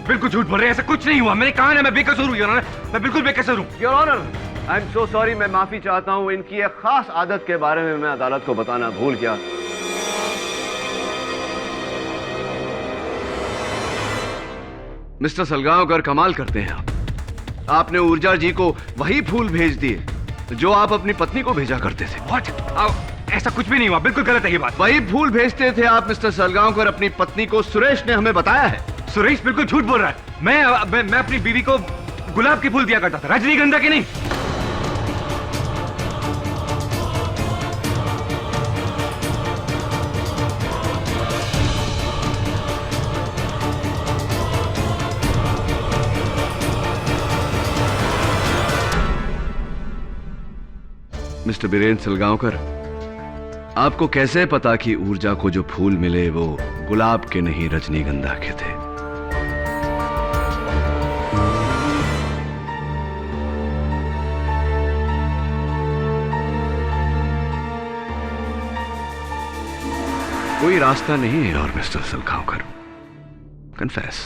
Speaker 9: बिल्कुल झूठ बोल रहे हैं, ऐसा कुछ नहीं हुआ। मैंने कहा ना, मैं बेकसूर हूं योर ऑनर, मैं बिल्कुल बेकसूर हूं।
Speaker 7: Your honour, I am so sorry, मैं माफी चाहता हूं। इनकी एक खास आदत के बारे में मैं अदालत को बताना भूल गया। मिस्टर सलगांवकर, कमाल करते हैं आप। आपने ऊर्जा जी को वही फूल भेज दिए जो आप अपनी पत्नी को भेजा करते थे।
Speaker 9: What? ऐसा कुछ भी नहीं हुआ, बिल्कुल गलत है ये बात।
Speaker 7: वही फूल भेजते थे आप मिस्टर सलगांवकर अपनी पत्नी को, सुरेश ने हमें बताया है।
Speaker 9: सुरेश बिल्कुल झूठ बोल रहा है। मैं अपनी बीवी को गुलाब के फूल दिया करता था, रजनीगंधा के नहीं।
Speaker 7: मिस्टर बीरेन सलगांवकर, आपको कैसे पता कि ऊर्जा को जो फूल मिले वो गुलाब के नहीं रजनीगंधा के थे? कोई रास्ता नहीं है और मिस्टर सलगांवकर, कन्फेस।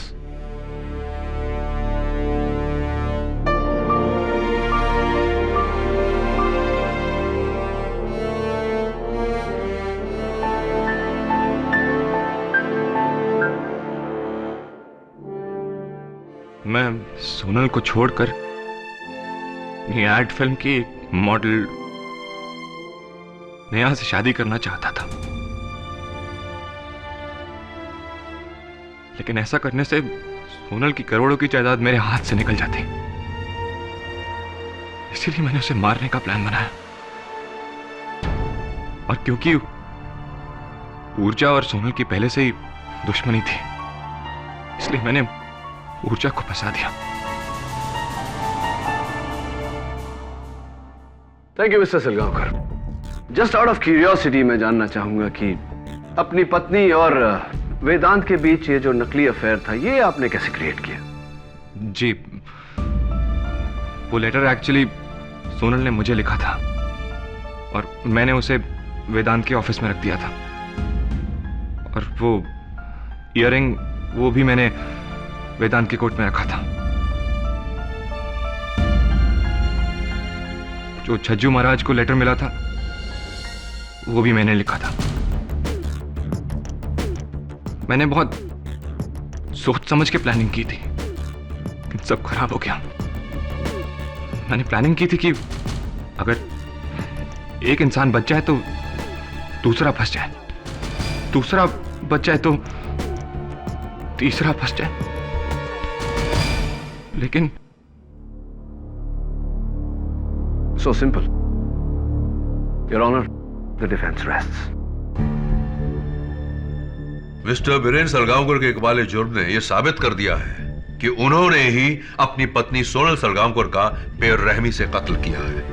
Speaker 9: मैं सोनल को छोड़कर अपनी एड फिल्म की मॉडल नेहा से शादी करना चाहता था, लेकिन ऐसा करने से सोनल की करोड़ों की जायदाद मेरे हाथ से निकल जाती। इसीलिए मैंने उसे मारने का प्लान बनाया। और क्योंकि ऊर्जा और सोनल की पहले से ही दुश्मनी थी, इसलिए मैंने ऊर्जा को फंसा दिया।
Speaker 7: Thank you mister Salgaonkar. Just out of curiosity मैं जानना चाहूंगा कि अपनी पत्नी और वेदांत के बीच ये जो नकली अफेयर था, ये आपने कैसे क्रिएट किया?
Speaker 9: जी, वो लेटर एक्चुअली सोनल ने मुझे लिखा था और मैंने उसे वेदांत के ऑफिस में रख दिया था। और वो इयररिंग वो भी मैंने वेदांत के कोट में रखा था। जो छज्जू महाराज को लेटर मिला था वो भी मैंने लिखा था। मैंने बहुत सोच समझ के प्लानिंग की थी, सब खराब हो गया। मैंने प्लानिंग की थी कि अगर एक इंसान बच जाए तो दूसरा फंस जाए, दूसरा बच जाए तो तीसरा फंस जाए। लेकिन
Speaker 7: so simple, your honour, the defence rests.
Speaker 8: Mister Biren Salgaonkar के इकबाल जुर्म ने यह साबित कर दिया है कि उन्होंने ही अपनी पत्नी सोनल सलगांवकर का बेरहमी से कत्ल किया है।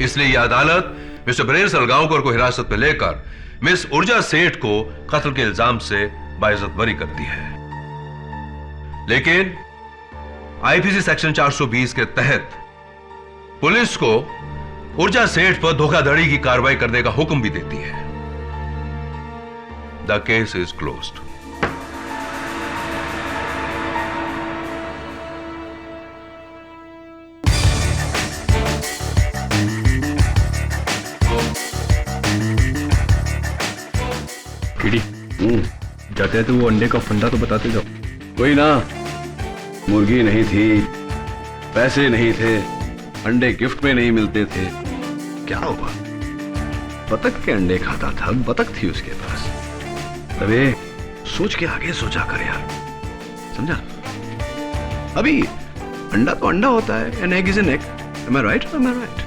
Speaker 8: इसलिए यह अदालत मिस्टर बीरेन सलगांवकर को हिरासत में लेकर मिस ऊर्जा सेठ को कत्ल के इल्जाम से बाइज्जत बरी करती है। लेकिन आईपीसी सेक्शन 420 के तहत पुलिस को ऊर्जा सेठ पर धोखाधड़ी की कार्रवाई करने का हुक्म भी देती है। The case is closed.
Speaker 11: कीड़ी, जाते तो वो अंडे का फंडा तो बताते जाओ।
Speaker 7: कोई ना, मुर्गी नहीं थी, पैसे नहीं थे, अंडे गिफ्ट में नहीं मिलते थे, क्या हुआ? बतख के अंडे खाता था, बतख थी उसके पास। अबे सोच के आगे सोचा कर यार, समझा? अभी अंडा तो अंडा होता है, an egg is an egg. Am I right or am I right?